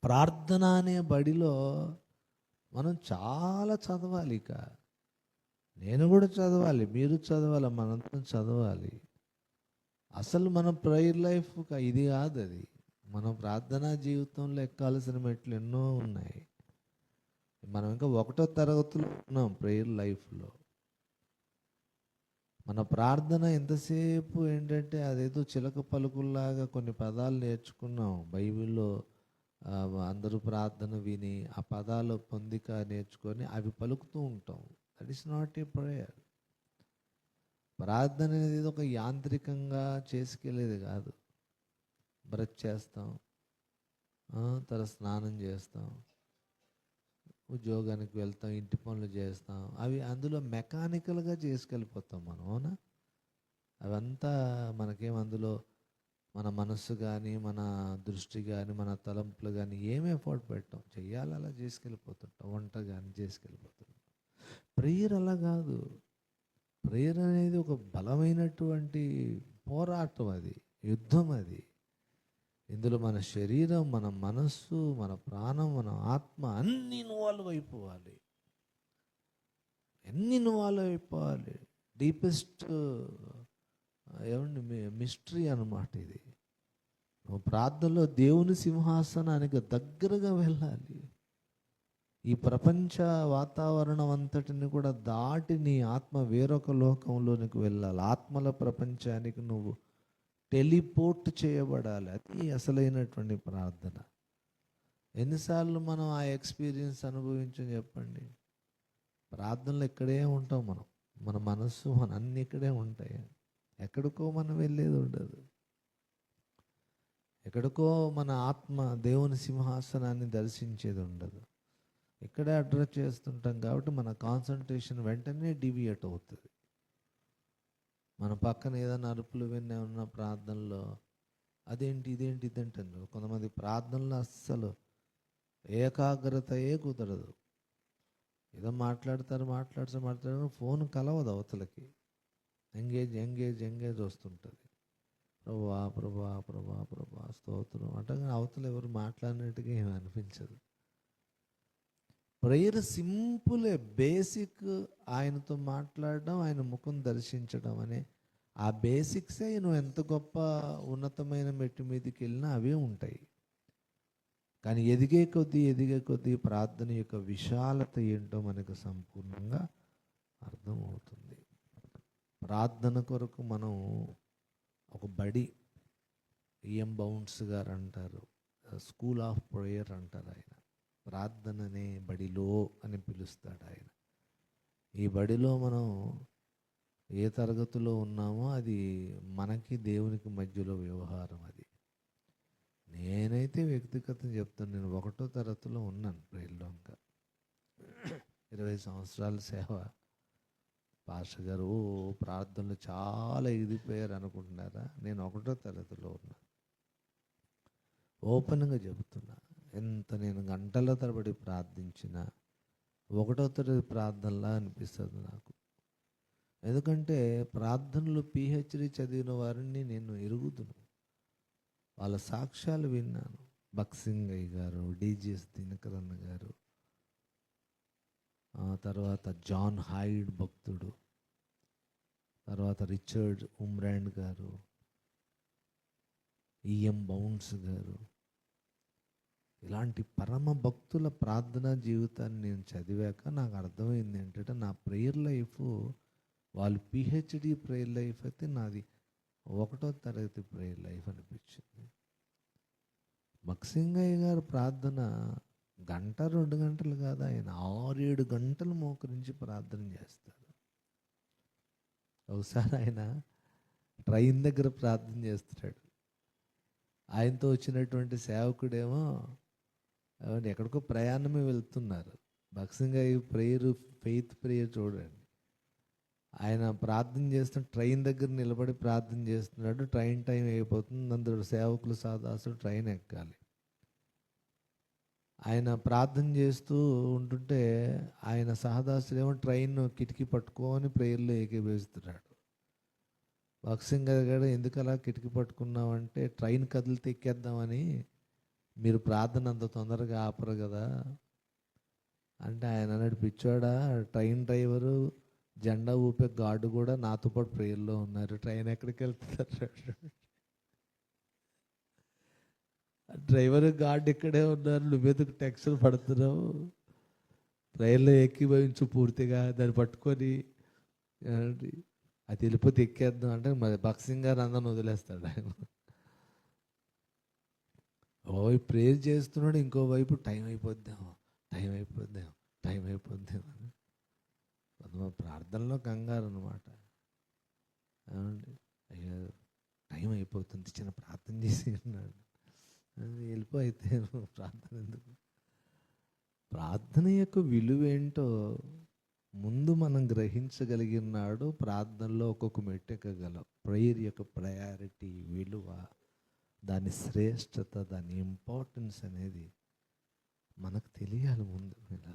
ప్రార్థన అనే బడిలో మనం చాలా చదవాలి. ఇక నేను కూడా చదవాలి, మీరు చదవాలి, మనందరం చదవాలి. అసలు మన ప్రేయర్ లైఫ్ ఇది కాదు. అది మన ప్రార్థనా జీవితంలో ఎక్కాల్సిన మెట్లు ఎన్నో ఉన్నాయి. మనం ఇంకా 1వ తరగతిలో ఉన్నాం ప్రేయర్ లైఫ్లో. మన ప్రార్థన ఎంతసేపు ఏంటంటే అదేదో చిలక పలుకుల్లాగా కొన్ని పదాలు నేర్చుకున్నాం బైబిల్లో. అందరూ ప్రార్థన విని ఆ పదాలు పొందిక నేర్చుకొని అవి పలుకుతూ ఉంటాం. That is not a prayer. ప్రార్థన అనేది ఒక యాంత్రికంగా చేసుకెళ్ళేది కాదు. బ్రష్ చేస్తాం, తర్వాత స్నానం చేస్తాం, ఉద్యోగానికి వెళ్తాం, ఇంటి పనులు చేస్తాం, అవి అందులో మెకానికల్గా చేసుకెళ్ళిపోతాం మనం. అవునా? అవంతా మనకేం అందులో మన మనస్సు కానీ, మన దృష్టి కానీ, మన తలంపులు కానీ ఏమి ఎఫర్ట్ పెట్టాం. చెయ్యాలి, అలా చేసుకెళ్ళిపోతుంటాం. వంట కానీ చేసుకెళ్ళిపోతుంటాం. ప్రేయర్ అలా కాదు. ప్రేయర్ అనేది ఒక బలమైనటువంటి పోరాటం, అది యుద్ధం. అది ఇందులో మన శరీరం, మన మనస్సు, మన ప్రాణం, మన ఆత్మ అన్నీ ఇన్వాల్వ్ అయిపోవాలి. డీపెస్ట్ మిస్టరీ అన్నమాట ఇది. ప్రార్థనలో దేవుని సింహాసనానికి దగ్గరగా వెళ్ళాలి. ఈ ప్రపంచ వాతావరణం అంతటిని కూడా దాటి నీ ఆత్మ వేరొక లోకంలోనికి వెళ్ళాలి. ఆత్మల ప్రపంచానికి నువ్వు టెలిపోర్ట్ చేయబడాలి. అది అసలైనటువంటి ప్రార్థన. ఎన్నిసార్లు మనం ఆ ఎక్స్పీరియన్స్ అనుభవించని చెప్పండి. ప్రార్థనలు ఇక్కడే ఉంటాం మనం. మన మనస్సు, మన అన్నీ ఇక్కడే ఉంటాయి. ఎక్కడికో మనం వెళ్ళేది ఉండదు. ఎక్కడికో మన ఆత్మ దేవుని సింహాసనాన్ని దర్శించేది ఉండదు. ఇక్కడే అడ్రస్ చేస్తుంటాం కాబట్టి మన కాన్సన్ట్రేషన్ వెంటనే డివియేట్ అవుతుంది. మన పక్కన ఏదైనా అరుపులు వినే ఉన్న ప్రార్థనలో అదేంటి ఇదేంటి ఇదేంటండి. కొంతమంది ప్రార్థనలో అస్సలు ఏకాగ్రతయే కుదరదు. ఏదో మాట్లాడతారు, ఫోన్ కలవదు అవతలకి. ఎంగేజ్ వస్తుంటుంది. ప్రభా ప్రభా ప్రభా ప్రభా స్తోత్రం అంటే అవతల ఎవరు మాట్లాడినట్టుగా ఏమి అనిపించదు. ప్రేయర్ సింపులే, బేసిక్. ఆయనతో మాట్లాడడం, ఆయన ముఖం దర్శించడం అనే ఆ బేసిక్సే. నువ్వు ఎంత గొప్ప ఉన్నతమైన మెట్టు మీదకి వెళ్ళినా అవే ఉంటాయి. కానీ ఎదిగే కొద్దీ ప్రార్థన యొక్క విశాలత ఏంటో మనకు సంపూర్ణంగా అర్థమవుతుంది. ప్రార్థన కొరకు మనం ఒక బడి, ఈఎం బౌండ్స్ గారు అంటారు, స్కూల్ ఆఫ్ ప్రేయర్ అంటారు. ఆయన ప్రార్థననే బడిలో అని పిలుస్తాడు ఆయన. ఈ బడిలో మనం ఏ తరగతిలో ఉన్నామో అది మనకి దేవునికి మధ్యలో వ్యవహారం. అది నేనైతే వ్యక్తిగతంగా చెప్తాను. నేను 1వ తరగతిలో ఉన్నాను ప్రేయర్లో. ఇంకా 20 సంవత్సరాల సేవ. పాస్టర్ గారు ప్రార్థనలు చాలా ఎదిగిపోయారు అనుకుంటున్నారా? నేను 1వ తరగతిలో ఉన్నా. ఓపెన్గా చెబుతున్నా. నేను గంటల తరబడి ప్రార్థించిన 1వ తరగతి ప్రార్థనలా అనిపిస్తుంది నాకు. ఎందుకంటే ప్రార్థనలు పిహెచ్డి చదివిన వారిని నేను ఎరుగుదును. వాళ్ళ సాక్ష్యాలు విన్నాను. బక్సింగయ్య గారు, డిజిఎస్ దినకరన్ గారు, తర్వాత జాన్ హైడ్ భక్తుడు, తర్వాత రిచర్డ్ ఉమ్రాండ్ గారు, ఈఎం బౌండ్స్ గారు, ఇలాంటి పరమ భక్తుల ప్రార్థనా జీవితాన్ని నేను చదివాక నాకు అర్థమైంది ఏంటంటే నా ప్రేయర్ లైఫ్, వాళ్ళు పిహెచ్డి ప్రేయర్ లైఫ్ అయితే నాది 1వ తరగతి ప్రేయర్ లైఫ్ అనిపించింది. బక్సింగయ్య గారు ప్రార్థన 1-2 గంటలు కాదు, ఆయన 6-7 గంటలు మోకరించి ప్రార్థన చేస్తారు. ఒకసారి ఆయన ట్రైన్ దగ్గర ప్రార్థన చేస్తున్నాడు. ఆయనతో వచ్చినటువంటి సేవకుడేమో ఎక్కడికో ప్రయాణమే వెళ్తున్నారు. బక్సింగయ్య ఫెయిత్ ప్రేయర్ చూడండి. ఆయన ప్రార్థన చేస్తున్న ట్రైన్ దగ్గర నిలబడి ప్రార్థన చేస్తున్నాడు. ట్రైన్ టైం అయిపోతుంది. అందరూ సేవకులు సాదాసులు ట్రైన్ ఎక్కాలి. ఆయన ప్రార్థన చేస్తూ ఉంటుంటే ఆయన సహదాసులేమో ట్రైన్ కిటికీ పట్టుకొని ప్రేయర్లో ఏకీభవిస్తున్నాడు. బక్సింగయ్య గారు ఎందుకు అలా కిటికీ పట్టుకున్నామంటే ట్రైన్ కదిలితే ఎక్కేద్దామని మీరు ప్రార్థన అంత తొందరగా ఆపరు కదా అంటే ఆయన అన్నాడు, పిచ్చోడా, ట్రైన్ డ్రైవరు జెండా ఊపే గార్డు కూడా నాతో పాటు ప్రేయర్లో ఉన్నారు, ట్రైన్ ఎక్కడికి వెళ్తున్నారు? డ్రైవర్ గార్డు ఇక్కడే ఉన్నారు, నువ్వెందుకు టెన్షన్ పడుతున్నావు? ట్రైన్లో ఎక్కిభవించు పూర్తిగా, దాన్ని పట్టుకొని ఏమండి, అది వెళ్ళిపోతే ఎక్కేద్దాం అంటే మరి భక్సింగ్ గారు అందరిని వదిలేస్తాడు ఆయన. ఓవైపు ప్రేయర్ చేస్తున్నాడు, ఇంకోవైపు టైం అయిపోద్దాం, టైం అయిపోద్దాం, టైం అయిపోద్దాం అని ప్రార్థనలో కంగారు అనమాట. ఏమండి, అయ్యో టైం అయిపోతుంది, చిన్న ప్రార్థన చేసి అన్నాడు. వెళ్ళిపో అయితే, ప్రార్థన ఎందుకు? ప్రార్థన యొక్క విలువ ఏంటో ముందు మనం గ్రహించగలిగినాడు ప్రార్థనలో ఒక్కొక్క మెట్టు ఎక్కగలం. ప్రేయర్ యొక్క ప్రయారిటీ, విలువ, దాని శ్రేష్టత, దాని ఇంపార్టెన్స్ అనేది మనకు తెలియాలి ముందు. ఇలా